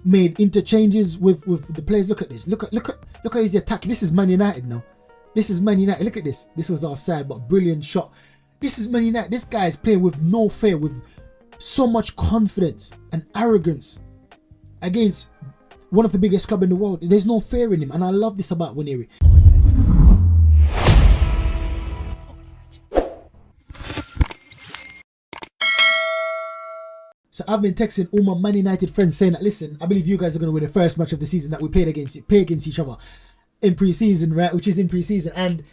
made interchanges with the players. Look at this. Look how he's attacking. This is Man United now. This is Man United. Look at this. This was offside, but brilliant shot. This is Man United. This guy is playing with no fear, with so much confidence and arrogance against one of the biggest clubs in the world. There's no fear in him, and I love this about Nwaneri. So I've been texting all my Man United friends saying that, listen, I believe you guys are going to win the first match of the season that we play against each other in pre-season, right? Which is in pre-season. And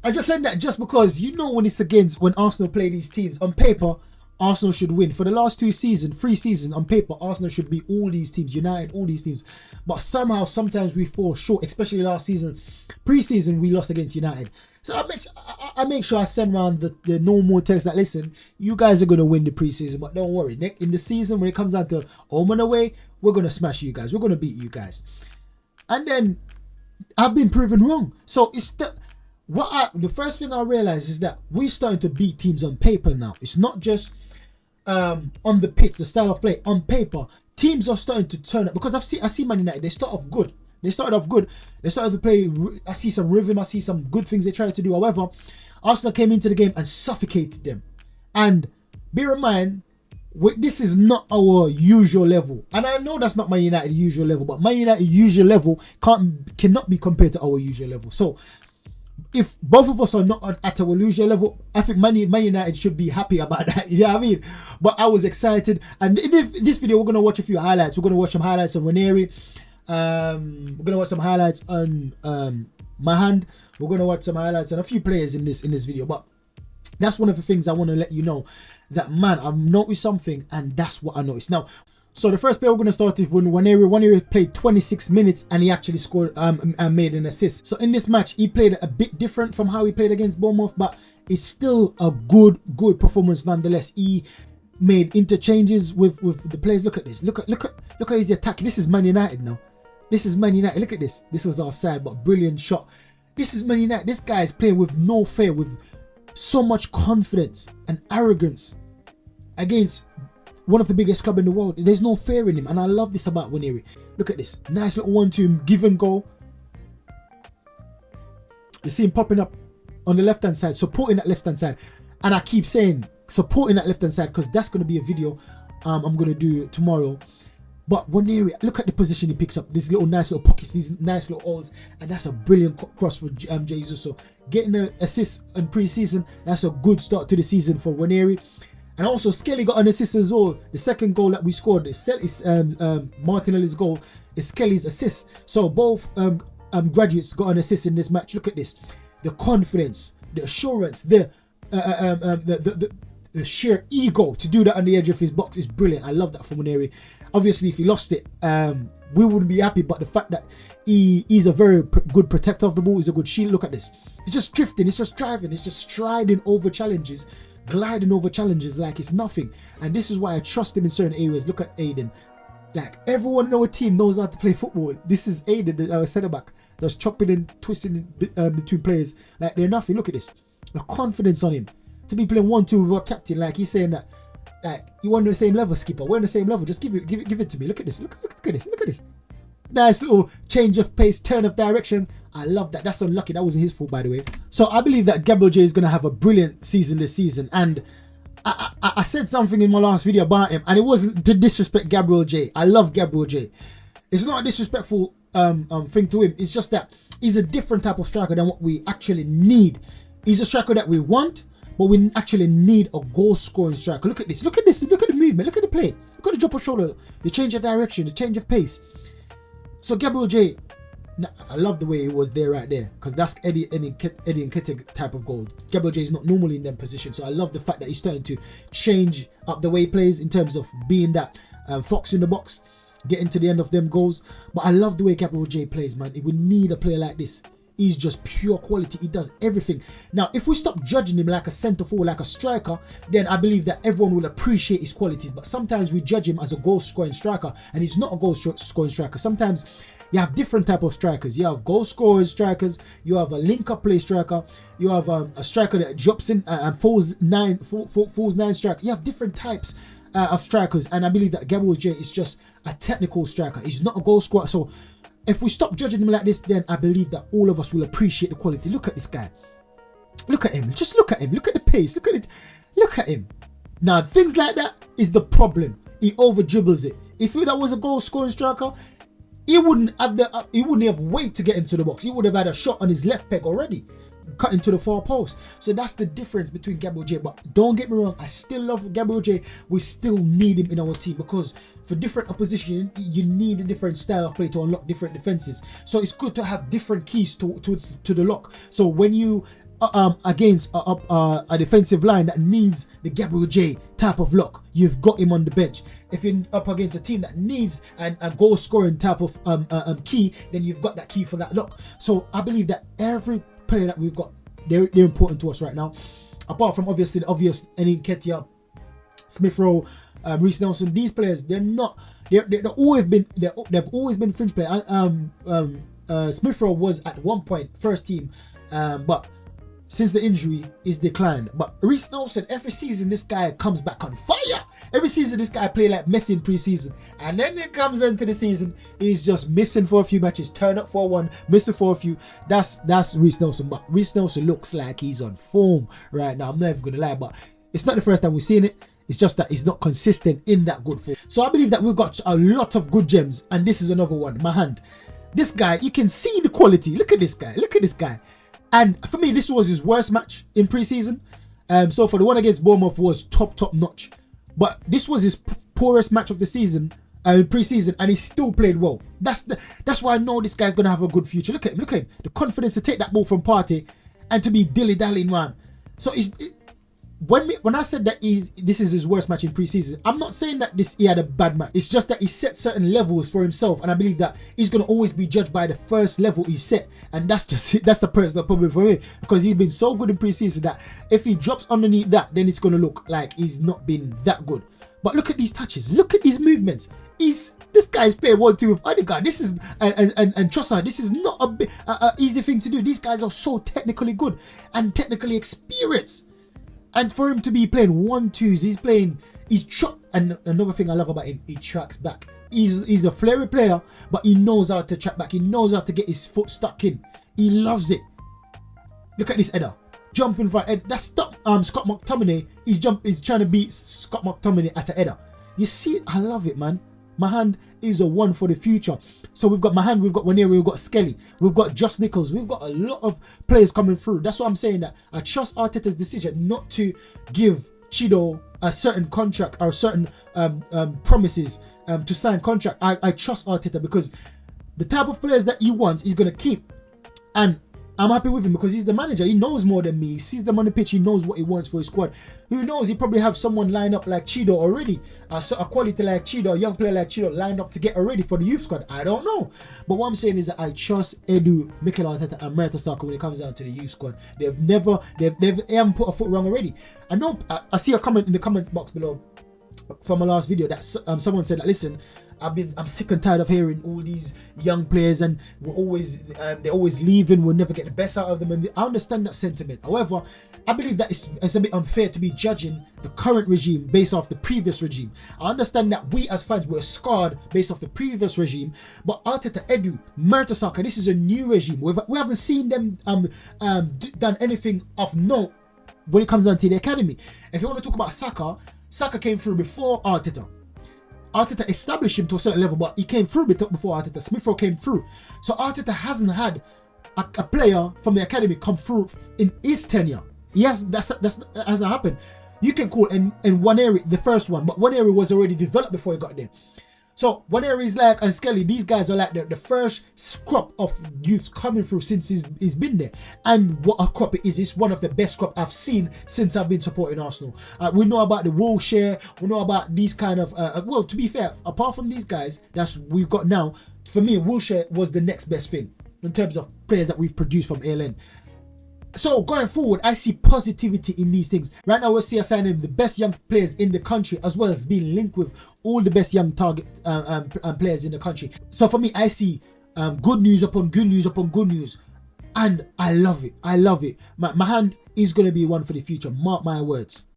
I just said that just because, you know, when Arsenal play these teams, on paper, Arsenal should win. For the last 3 seasons, on paper, Arsenal should beat all these teams, United, all these teams. But somehow, sometimes we fall short, especially last season. Pre-season, we lost against United. So I make sure I send around the normal text that, listen, you guys are going to win the pre-season, but don't worry. In the season, when it comes down to home and away, we're going to smash you guys. We're going to beat you guys. And then I've been proven wrong. So it's the first thing I realized is that we're starting to beat teams on paper now. It's not just on the pitch, the style of play. On paper, teams are starting to turn up, because I see Man United, they started off good. They started to play. I see some rhythm. I see some good things they tried to do. However, Arsenal came into the game and suffocated them. And bear in mind, this is not our usual level. And I know that's not Man United's usual level, but Man United's usual level cannot be compared to our usual level. So if both of us are not at our usual level, I think Man United should be happy about that. You know what I mean? But I was excited. And in this video, we're going to watch a few highlights. We're going to watch some highlights on Nwaneri. We're gonna watch some highlights on Mahand. We're gonna watch some highlights on a few players in this video. But that's one of the things I want to let you know, that man, I've noticed something, and that's what I noticed. Now, so the first player we're gonna start with Nwaneri. Nwaneri played 26 minutes and he actually scored and made an assist. So in this match, he played a bit different from how he played against Bournemouth, but it's still a good performance nonetheless. He made interchanges with the players. Look at this. Look how he's attacking. This is Man United now. This is Man United. Look at this. This was offside, but brilliant shot. This is Man United. This guy is playing with no fear, with so much confidence and arrogance against one of the biggest clubs in the world. There's no fear in him, and I love this about Nwaneri. Look at this. Nice little 1-2 give and go. You see him popping up on the left-hand side, supporting that left-hand side. And I keep saying supporting that left-hand side because that's going to be a video I'm going to do tomorrow. But Nwaneri, look at the position he picks up. These little nice little pockets, these nice little holes, and that's a brilliant cross for Jesus. So getting an assist in pre-season, that's a good start to the season for Nwaneri. And also Skelly got an assist as well. The second goal that we scored is Martinelli's goal is Skelly's assist. So both graduates got an assist in this match. Look at this, the confidence, the assurance, the sheer ego to do that on the edge of his box is brilliant. I love that from Nwaneri. Obviously, if he lost it, we wouldn't be happy. But the fact that he's a very good protector of the ball, he's a good shield. Look at this. He's just drifting. He's just driving. He's just striding over challenges, gliding over challenges like it's nothing. And this is why I trust him in certain areas. Look at Aiden. Like, everyone in our team knows how to play football. This is Aiden, our centre back, just chopping and twisting between players like they're nothing. Look at this. The confidence on him to be playing 1-2 with our captain. Like, he's saying that, like, you want on the same level, skipper. We're on the same level. Just give it to me. Look at this. Look at this. Look at this. Nice little change of pace, turn of direction. I love that. That's unlucky. That wasn't his fault, by the way. So I believe that Gabriel J is going to have a brilliant season this season. And I said something in my last video about him, and it wasn't to disrespect Gabriel J. I love Gabriel J. It's not a disrespectful thing to him. It's just that he's a different type of striker than what we actually need. He's a striker that we want, but we actually need a goal-scoring striker. Look at this. Look at this. Look at the movement. Look at the play. Look at the drop of shoulder, the change of direction, the change of pace. So Gabriel J, I love the way he was there right there, because that's Eddie Nketiah type of goal. Gabriel J is not normally in that position, so I love the fact that he's starting to change up the way he plays in terms of being that fox in the box, getting to the end of them goals. But I love the way Gabriel J plays, man. We need a player like this. He's just pure quality. He does everything. Now, if we stop judging him like a centre forward, like a striker, then I believe that everyone will appreciate his qualities. But sometimes we judge him as a goal-scoring striker, and he's not a goal-scoring striker. Sometimes you have different type of strikers. You have goal-scorers strikers. You have a link-up play striker. You have a striker that drops in and falls nine striker. You have different types. of strikers, and I believe that Gabriel Jesus is just a technical striker. He's not a goal scorer. So if we stop judging him like this, then I believe that all of us will appreciate the quality. Look at this guy. Look at him. Just look at him. Look at the pace. Look at it. Look at him. Now, things like that is the problem. He over dribbles it. If that was a goal scoring striker, he wouldn't have wait to get into the box. He would have had a shot on his left peg already, cut into the far post. So that's the difference between Gabriel Jesus. But don't get me wrong, I still love Gabriel Jesus. We still need him in our team, because for different opposition, you need a different style of play to unlock different defenses. So it's good to have different keys to the lock. So when you against a defensive line that needs the Gabriel Jesus type of lock, you've got him on the bench. If you're up against a team that needs a goal scoring type of key, then you've got that key for that lock. So I believe that every player that we've got, they're important to us right now. Apart from obviously the obvious Nketiah, Smith Rowe, Reece Nelson, these players, they've always been fringe players. Smith Rowe was at one point first team, but since the injury is declined. But Reece Nelson, every season this guy comes back on fire. Every season this guy play like Messi in preseason, and then it comes into the season, he's just missing for a few matches, turn up for one, missing for a few. That's Reece Nelson. But Reece Nelson looks like he's on form right now. I'm never gonna lie, but it's not the first time we've seen it. It's just that he's not consistent in that good form. So I believe that we've got a lot of good gems, and this is another one. My hand. This guy, you can see the quality. Look at this guy. Look at this guy. And for me, this was his worst match in preseason. So for the one against Bournemouth was top notch. But this was his poorest match of the season in preseason, and he still played well. That's why I know this guy's gonna have a good future. Look at him. Look at him. The confidence to take that ball from Partey and to be dilly-dallying around. So when I said that this is his worst match in preseason, I'm not saying that he had a bad match. It's just that he set certain levels for himself, and I believe that he's gonna always be judged by the first level he set, and that's the personal problem for me, because he's been so good in preseason that if he drops underneath that, then it's gonna look like he's not been that good. But look at these touches, look at these movements. This guy's playing 1-2 with Odegaard. This is and Trossard. This is not a easy thing to do. These guys are so technically good and technically experienced. And for him to be playing 1-2s, and another thing I love about him, he tracks back. He's a flary player, but he knows how to track back. He knows how to get his foot stuck in. He loves it. Look at this header. Jumping for head. That's Scott McTominay. He's trying to beat Scott McTominay at a header. You see, I love it, man. My hand is a one for the future. So we've got Mahan, we've got Nwaneri, we've got Skelly, we've got Josh Nichols, we've got a lot of players coming through. That's why I'm saying that I trust Arteta's decision not to give Chido a certain contract or certain promises to sign contract. I trust Arteta, because the type of players that he wants, he's going to keep. And I'm happy with him because he's the manager. He knows more than me. He sees them on the pitch. He knows what he wants for his squad. Who knows? He probably have someone lined up like Chido already. A quality like Chido, a young player like Chido lined up to get ready for the youth squad. I don't know. But what I'm saying is that I trust Edu, Mikel Arteta and Mertesacker when it comes down to the youth squad. They haven't put a foot wrong already. I know, I see a comment in the comment box below from my last video that someone said that, listen, I'm sick and tired of hearing all these young players and they're always leaving, we'll never get the best out of them, and I understand that sentiment. However, I believe that it's a bit unfair to be judging the current regime based off the previous regime. I understand that we as fans were scarred based off the previous regime, but Arteta, Edu, Mertesacker, this is a new regime. We haven't seen them done anything of note when it comes down to the academy. If you want to talk about Saka came through before Arteta. Arteta established him to a certain level, but he came through before Arteta. Smith Rowe came through. So Arteta hasn't had a player from the academy come through in his tenure. That hasn't happened. You can call Nwaneri the first one, but Nwaneri was already developed before he got there. So Nwaneri is like, and Skelly, these guys are like the first crop of youths coming through since he's been there. And what a crop it is. It's one of the best crop I've seen since I've been supporting Arsenal. We know about the Wilshere. We know about these kind of, well, to be fair, apart from these guys we've got now, for me, Wilshere was the next best thing in terms of players that we've produced from ALN. So going forward, I see positivity in these things. Right now, we'll see us signing the best young players in the country, as well as being linked with all the best young target players in the country. So for me, I see good news upon good news upon good news, and I love it. I love it. My hand is going to be one for the future. Mark my words.